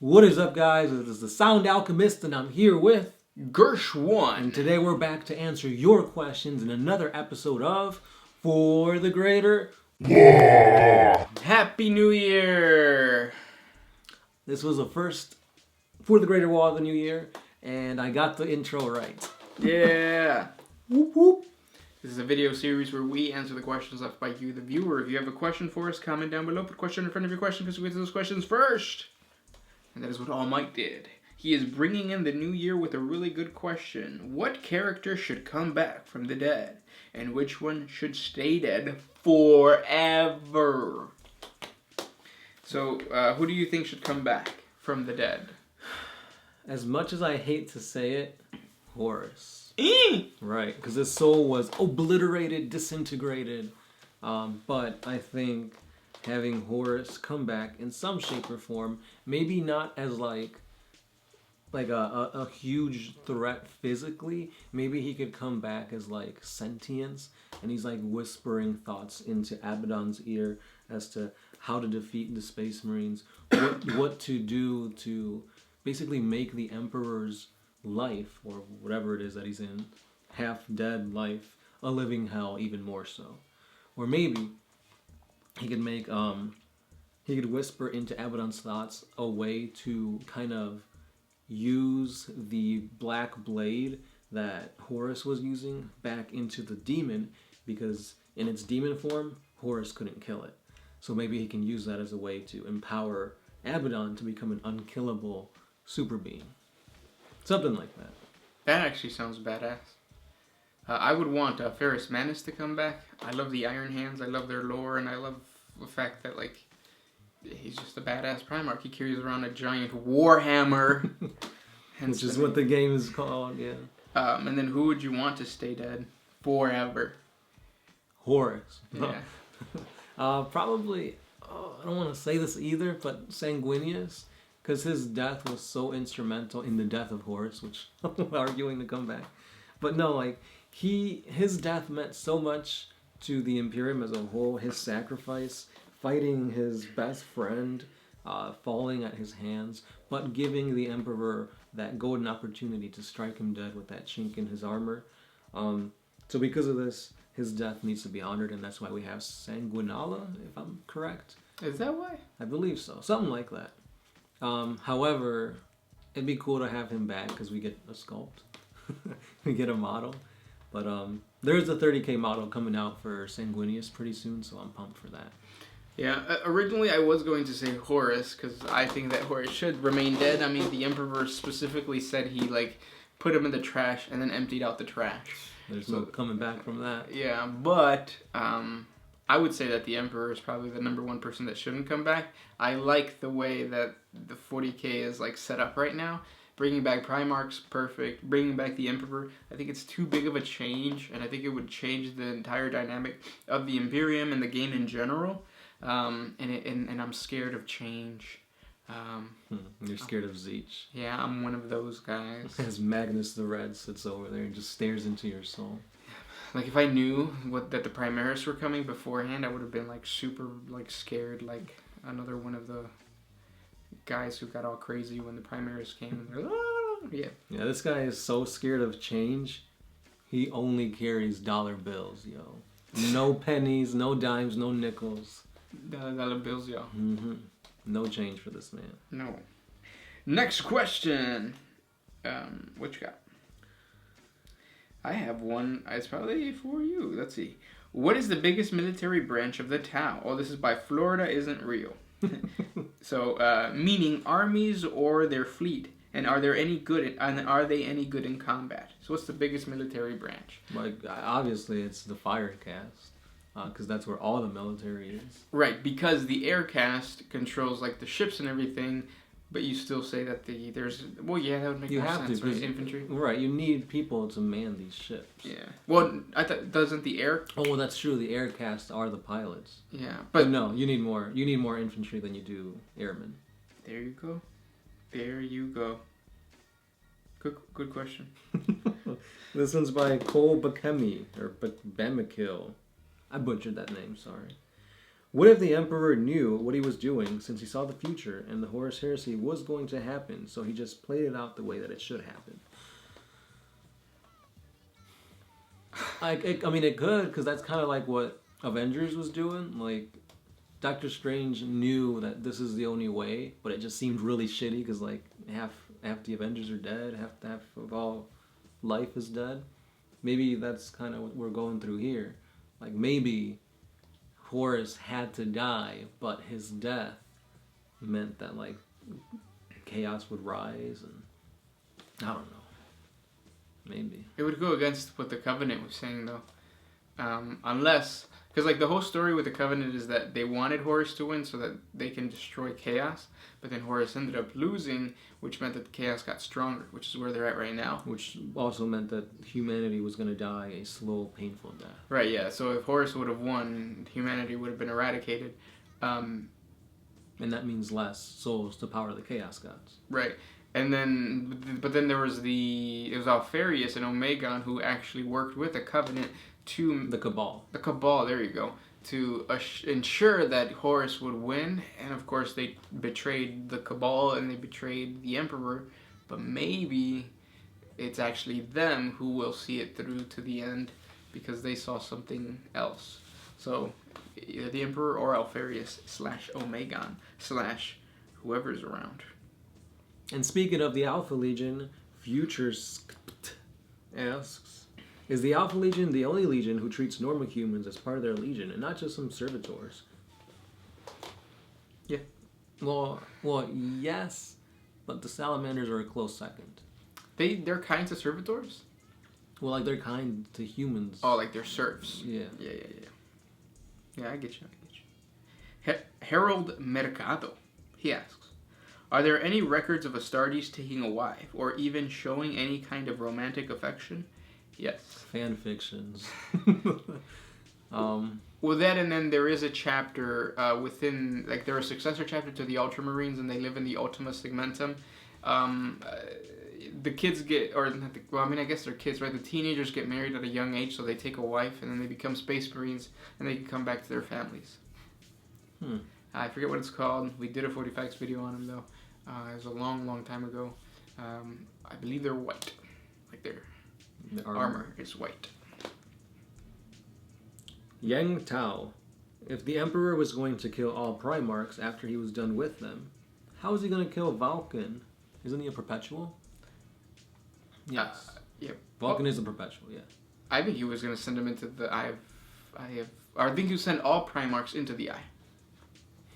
What is up, guys? This is the Sound Alchemist, and I'm here with Gersh1. And today we're back to answer your questions in another episode of For the Greater WAAAGH. Happy New Year! This was the first For the Greater WAAAGH of the New Year, and I got the intro right. Yeah! Whoop whoop. This is a video series where we answer the questions left by you, the viewer. If you have a question for us, comment down below. Put a question in front of your question because we get to those questions first. And that is what All Might did. He is bringing in the new year with a really good question. What character should come back from the dead? And which one should stay dead forever? So, who do you think should come back from the dead? As much as I hate to say it, Horus. Right, because his soul was obliterated, disintegrated. But I think having Horus come back in some shape or form, maybe not as like a huge threat physically. Maybe he could come back as like sentience, and he's like whispering thoughts into Abaddon's ear as to how to defeat the Space Marines, what to do to basically make the Emperor's life, or whatever it is that he's in, half dead life, a living hell, even more so. Or maybe he could make he could whisper into Abaddon's thoughts a way to kind of use the black blade that Horus was using back into the demon, because in its demon form Horus couldn't kill it. So maybe he can use that as a way to empower Abaddon to become an unkillable super being. Something like that. That actually sounds badass. I would want Ferrus Manus to come back. I love the Iron Hands. I love their lore, and I love the fact that like he's just a badass Primarch. He carries around a giant Warhammer, which is what the game is called. Yeah. And then who would you want to stay dead forever? Horus. Yeah. Probably. I don't want to say this either, but Sanguinius. Because his death was so instrumental in the death of Horus, which I'm arguing to come back. But no, like, his death meant so much to the Imperium as a whole. His sacrifice, fighting his best friend, falling at his hands, but giving the Emperor that golden opportunity to strike him dead with that chink in his armor. So because of this, his death needs to be honored, and that's why we have Sanguinala, if I'm correct. Is that why? I believe so. Something like that. However, it'd be cool to have him back because we get a sculpt. We get a model. But there's a 30K model coming out for Sanguinius pretty soon, so I'm pumped for that. Yeah, originally I was going to say Horus because I think that Horus should remain dead. I mean, the Emperor specifically said he like put him in the trash and then emptied out the trash. There's no coming back from that. Yeah, but I would say that the Emperor is probably the number one person that shouldn't come back. I like the way that the 40K is like set up right now. Bringing back Primarch's perfect. Bringing back the Emperor, I think it's too big of a change, and I think it would change the entire dynamic of the Imperium and the game in general. And I'm scared of change. You're scared of Zeech. Yeah, I'm one of those guys. As Magnus the Red sits over there and just stares into your soul. Like, if I knew that the Primaris were coming beforehand, I would have been, like, super, like, scared, like another one of the guys who got all crazy when the Primaris came. And they're like, ah! Yeah. Yeah, this guy is so scared of change, he only carries dollar bills, yo. No pennies, no dimes, no nickels. Dollar bills, yo. Mm-hmm. No change for this man. No. Next question. What you got? I have one. It's probably for you. Let's see. What is the biggest military branch of the Tau? Oh, this is by Florida Isn't Real. So, meaning armies or their fleet, and are they any good in combat? So, what's the biggest military branch? Like, obviously, it's the fire cast, because that's where all the military is. Right, because the air cast controls like the ships and everything. But you still say that that would make more sense, right? Infantry. Right, you need people to man these ships. Yeah. Well, I thought doesn't the air? Oh, well, that's true. The air cast are the pilots. Yeah, but no, you need more. You need more infantry than you do airmen. There you go. There you go. Good question. This one's by Cole Bakemi or Bamikil. I butchered that name. Sorry. What if the Emperor knew what he was doing since he saw the future and the Horus Heresy was going to happen, so he just played it out the way that it should happen? I mean, it could, because that's kind of like what Avengers was doing. Like, Doctor Strange knew that this is the only way, but it just seemed really shitty because, like, half the Avengers are dead, half of all life is dead. Maybe that's kind of what we're going through here. Like, maybe Horus had to die, but his death meant that, like, chaos would rise, and I don't know. Maybe. It would go against what the Covenant was saying, though. Unless... Because, like, the whole story with the Covenant is that they wanted Horus to win so that they can destroy chaos. But then Horus ended up losing, which meant that the chaos got stronger, which is where they're at right now. Which also meant that humanity was going to die a slow, painful death. Right, yeah. So if Horus would have won, humanity would have been eradicated. And that means less souls to power the Chaos Gods. Right. And then, but then there was it was Alfarius and Omegon who actually worked with the Covenant to... The Cabal. The Cabal, there you go. To ensure that Horus would win. And of course they betrayed the Cabal and they betrayed the Emperor. But maybe it's actually them who will see it through to the end because they saw something else. So either the Emperor or Alfarius / Omegon / whoever's around. And speaking of the Alpha Legion, Futures asks, is the Alpha Legion the only Legion who treats normal humans as part of their Legion and not just some servitors? Yeah. Well, yes, but the Salamanders are a close second. They're kind to servitors? Well, like, they're kind to humans. Oh, like they're serfs. Yeah. Yeah, I get you. Harold Mercado, he asks, are there any records of Astartes taking a wife, or even showing any kind of romantic affection? Yes. Fan fictions. Well, that, and then there is a chapter within, like, they're a successor chapter to the Ultramarines, and they live in the Ultima Segmentum. The kids get, or not the, well, I mean, I guess they're kids, right? The teenagers get married at a young age, so they take a wife, and then they become Space Marines, and they can come back to their families. I forget what it's called. We did a 45X video on them, though. It was a long, long time ago. I believe they're white. Like their armor is white. Yang Tao. If the Emperor was going to kill all Primarchs after he was done with them, how is he going to kill Vulcan? Isn't he a perpetual? Yes. Yep. Vulcan is a perpetual, yeah. I think he was going to send him into the Eye of... I think he would send all Primarchs into the Eye.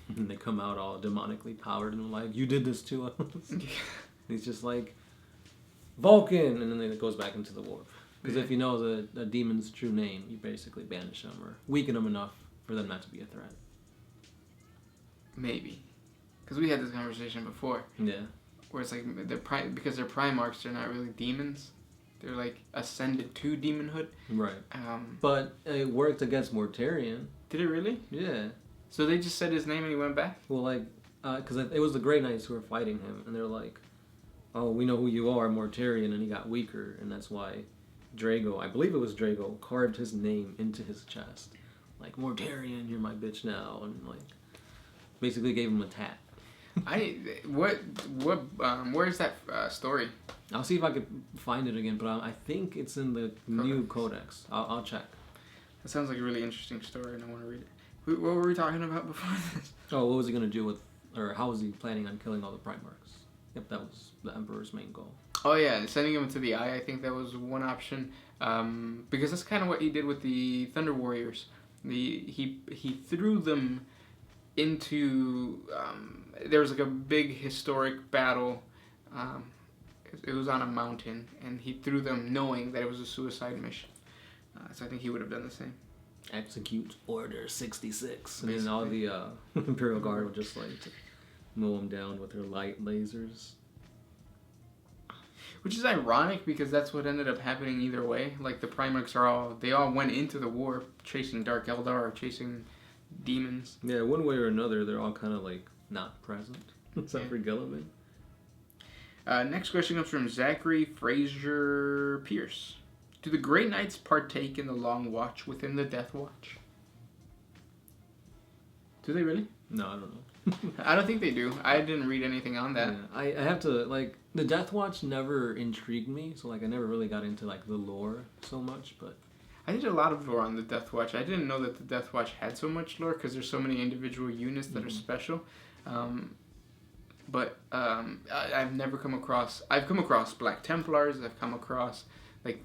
And they come out all demonically powered and like, you did this to us. He's just like, Vulcan! And then it goes back into the warp. Because if you know the demon's true name, you basically banish them or weaken them enough for them not to be a threat. Maybe. Because we had this conversation before. Yeah. Where it's like, because they're Primarchs, they're not really demons. They're like ascended to demonhood. Right. But it worked against Mortarion. Did it really? Yeah. So they just said his name and he went back? Well, like, because it was the Grey Knights who were fighting him, and they're like, oh, we know who you are, Mortarion, and he got weaker, and that's why Drago, I believe it was Drago, carved his name into his chest. Like, Mortarion, you're my bitch now, and like, basically gave him a tat. Where's that story? I'll see if I could find it again, but I think it's in the new codex. I'll check. That sounds like a really interesting story, and I want to read it. What were we talking about before this? Oh, what was he going to do with, or how was he planning on killing all the Primarchs? Yep, that was the Emperor's main goal. Oh yeah, sending him to the Eye, I think that was one option. Because that's kind of what he did with the Thunder Warriors. He threw them into... there was like a big historic battle. It was on a mountain, and he threw them knowing that it was a suicide mission. So I think he would have done the same. Execute Order 66. And then all the Imperial Guard would just like mow them down with their light lasers. Which is ironic because that's what ended up happening either way. Like the Primarchs all went into the war chasing Dark Eldar, chasing demons. Yeah, one way or another, they're all kind of like not present, except for Gilliman. Next question comes from Zachary Fraser Pierce. Do the Grey Knights partake in the Long Watch within the Death Watch? Do they really? No, I don't know. I don't think they do. I didn't read anything on that. Yeah, I have to, like, the Death Watch never intrigued me, so, like, I never really got into, like, the lore so much, but... I did a lot of lore on the Death Watch. I didn't know that the Death Watch had so much lore because there's so many individual units that are special. But I've never come across... I've come across Black Templars. I've come across, like,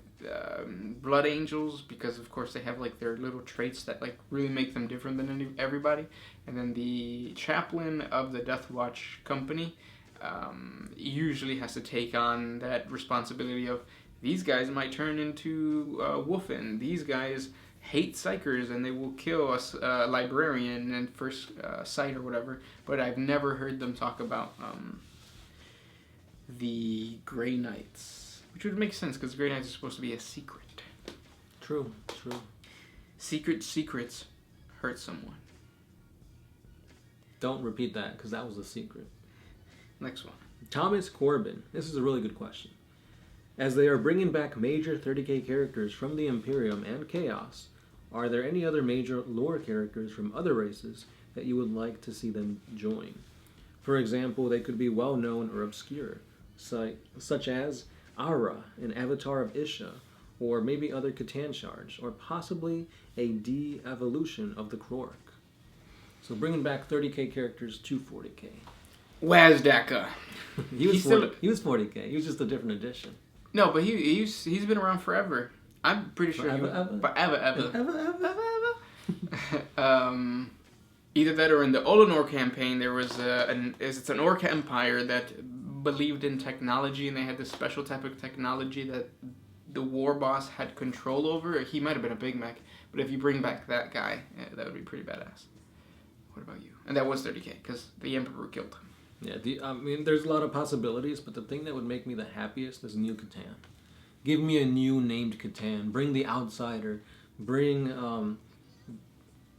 Blood Angels because, of course, they have, like, their little traits that, like, really make them different than everybody. And then the chaplain of the Death Watch company usually has to take on that responsibility of these guys might turn into Wolfen. These guys hate Psychers and they will kill a librarian in first sight or whatever. But I've never heard them talk about the Grey Knights, which would make sense because Grey Knights are supposed to be a secret. True. Secrets hurt someone. Don't repeat that, because that was a secret. Next one. Thomas Corbin. This is a really good question. As they are bringing back major 30k characters from the Imperium and Chaos, are there any other major lore characters from other races that you would like to see them join? For example, they could be well-known or obscure, such as Aura, an avatar of Isha, or maybe other Catan shards, or possibly a de-evolution of the Krork. So bringing back 30k characters to 40k. WAAAGH. He was 40k. He was just a different edition. No, but he's been around forever. I'm pretty sure Forever. Either that or in the Olenor campaign, there was it's an Orc empire that believed in technology, and they had this special type of technology that the war boss had control over. He might have been a Big Mac, but if you bring back that guy, that would be pretty badass. What about you? And that was 30k, because the Emperor killed him. Yeah, I mean, there's a lot of possibilities, but the thing that would make me the happiest is new Catan. Give me a new named Catan. Bring the Outsider. Bring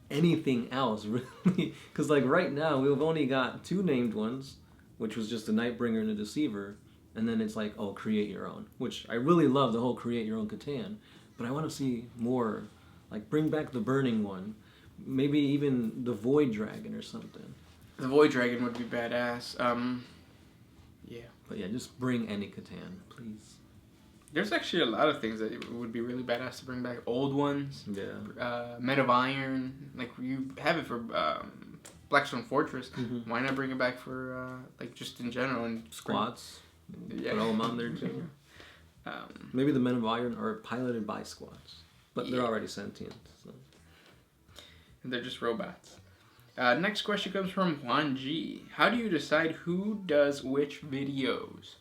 anything else, really. Because, like, right now, we've only got 2 named ones, which was just the Nightbringer and the Deceiver. And then it's like, oh, create your own. Which I really love the whole create your own Catan. But I want to see more. Like, bring back the Burning one. Maybe even the Void Dragon or something. The Void Dragon would be badass. Yeah. But yeah, just bring any Catan, please. There's actually a lot of things that would be really badass to bring back. Old ones. Yeah. Men of Iron. Like, you have it for Blackstone Fortress. Mm-hmm. Why not bring it back for, like, just in general? And Squats. Yeah. Put all them on there, too. Maybe the Men of Iron are piloted by squats. But they're already sentient, so... And they're just robots. Next question comes from Juan G. How do you decide who does which videos?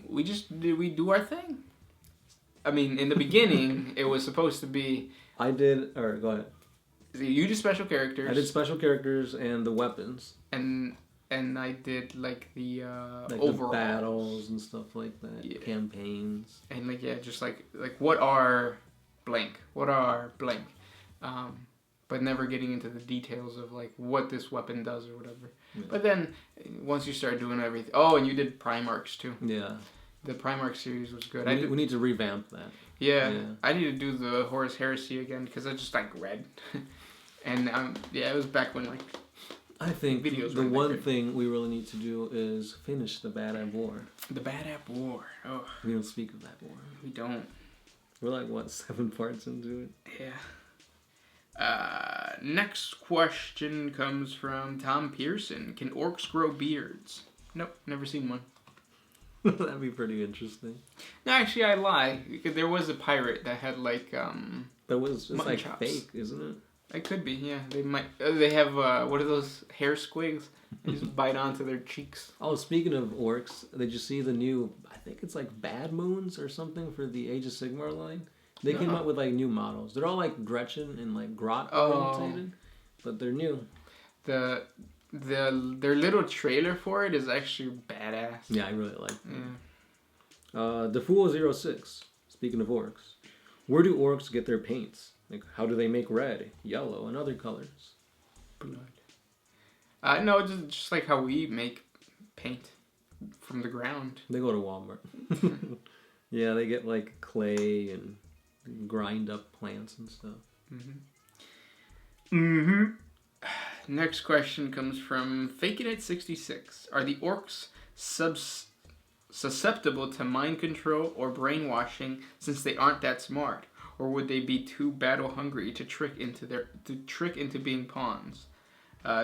We do our thing. I mean, in the beginning, it was supposed to be... Go ahead. You did special characters. I did special characters and the weapons. And I did, like, the like overalls. The battles and stuff like that. Yeah. Campaigns. And, like, yeah, just, like what are blank? What are blank? But never getting into the details of, like, what this weapon does or whatever. Yeah. But then, once you start doing everything... Oh, and you did Primarchs, too. Yeah. The Primarch series was good. We need to revamp that. Yeah. I need to do the Horus Heresy again, because I just, like, read. And, it was back when, like... I think the one thing we really need to do is finish the Bad App War. The Bad App War. Oh. We don't speak of that war. We don't. We're like, what, 7 parts into it? Yeah. Next question comes from Tom Pearson. Can orcs grow beards? Nope, never seen one. That'd be pretty interesting. No, actually, I lie. Because there was a pirate that had, like, But it's like chops. fake, isn't it? It could be, yeah. They might. They have, what are those hair squigs? They just bite onto their cheeks. Oh, speaking of orcs, did you see the new, I think it's like Bad Moons or something for the Age of Sigmar line? They came out with, like, new models. They're all, like, Gretchen and, like, Grot orientated, but they're new. Their little trailer for it is actually badass. Yeah, I really like them. Yeah. The Fool 06, speaking of orcs. Where do orcs get their paints? Like, how do they make red, yellow, and other colors? Blood. No, just like how we make paint from the ground. They go to Walmart. Yeah, they get, like, clay and grind up plants and stuff. Next question comes from Faking It66. Are the orcs susceptible to mind control or brainwashing since they aren't that smart? Or would they be too battle hungry to trick into being pawns?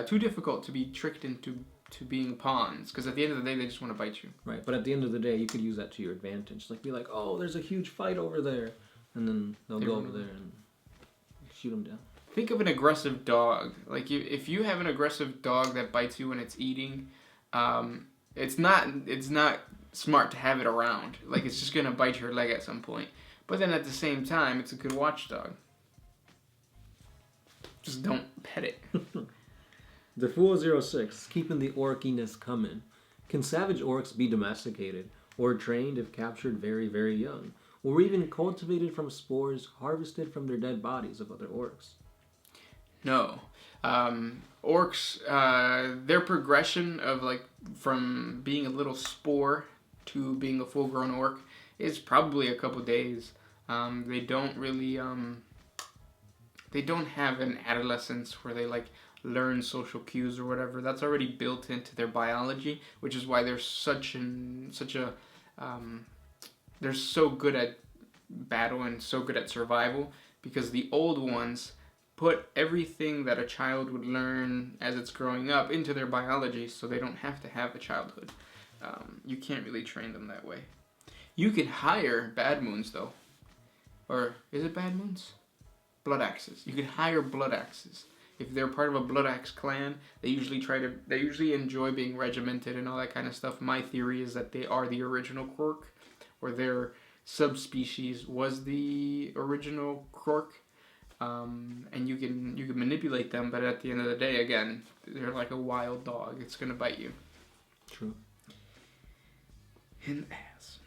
Too difficult to be tricked into being pawns, because at the end of the day they just want to bite you. Right, but at the end of the day you could use that to your advantage. Like be like, oh, there's a huge fight over there, and then they'll go over there and shoot them down. Think of an aggressive dog. Like if you have an aggressive dog that bites you when it's eating, it's not smart to have it around. Like it's just gonna bite your leg at some point. But then at the same time, it's a good watchdog. Just don't pet it. The Fool06, keeping the orkiness coming. Can savage orcs be domesticated or trained if captured very, very young? Or even cultivated from spores harvested from their dead bodies of other orcs? No. Orcs, their progression of like from being a little spore to being a full-grown orc is probably a couple days. They don't really, they don't have an adolescence where they like learn social cues or whatever. That's already built into their biology, which is why they're they're so good at battle and so good at survival, because the old ones put everything that a child would learn as it's growing up into their biology, so they don't have to have a childhood. You can't really train them that way. You can hire bad moons though. Or is it bad moons? Blood axes. You can hire blood axes. If they're part of a blood axe clan, they usually enjoy being regimented and all that kind of stuff. My theory is that they are the original Krork, or their subspecies was the original Krork. And you can manipulate them, but at the end of the day, again, they're like a wild dog. It's gonna bite you. True. In the ass.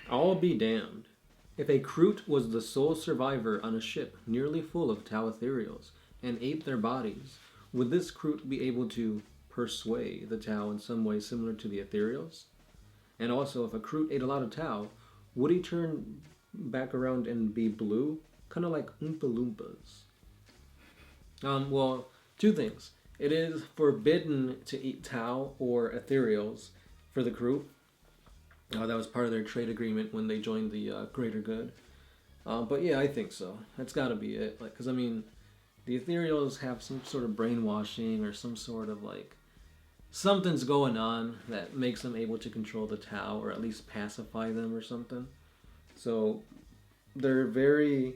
I'll be damned. If a Kroot was the sole survivor on a ship nearly full of Tau ethereals and ate their bodies, would this Kroot be able to persuade the Tau in some way similar to the ethereals? And also, if a Kroot ate a lot of Tau, would he turn back around and be blue? Kind of like Oompa Loompas. Well, two things. It is forbidden to eat Tau or ethereals for the Kroot. That was part of their trade agreement when they joined the Greater Good. But yeah, I think so. That's got to be it. Like, because I mean, the ethereals have some sort of brainwashing or some sort of like something's going on that makes them able to control the Tau or at least pacify them or something. So they're very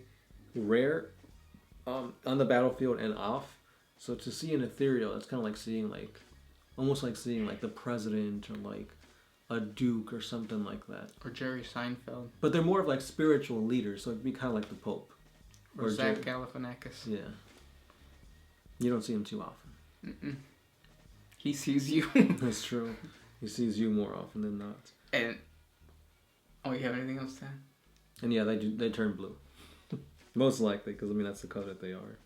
rare on the battlefield and off. So to see an ethereal, it's kind of like seeing almost like seeing like the president or like a duke or something like that. Or Jerry Seinfeld. But they're more of like spiritual leaders, so it'd be kind of like the Pope. Or Zach Galifianakis. Yeah. You don't see him too often. Mm-mm. He sees you. That's true. He sees you more often than not. And you have anything else to add? And yeah, they turn blue. Most likely, because I mean that's the color that they are.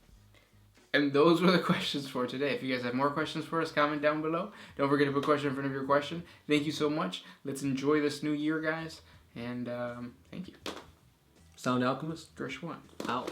And those were the questions for today. If you guys have more questions for us, comment down below. Don't forget to put a question in front of your question. Thank you so much. Let's enjoy this new year, guys. And thank you. Sound Alchemist? Gershwan. Out.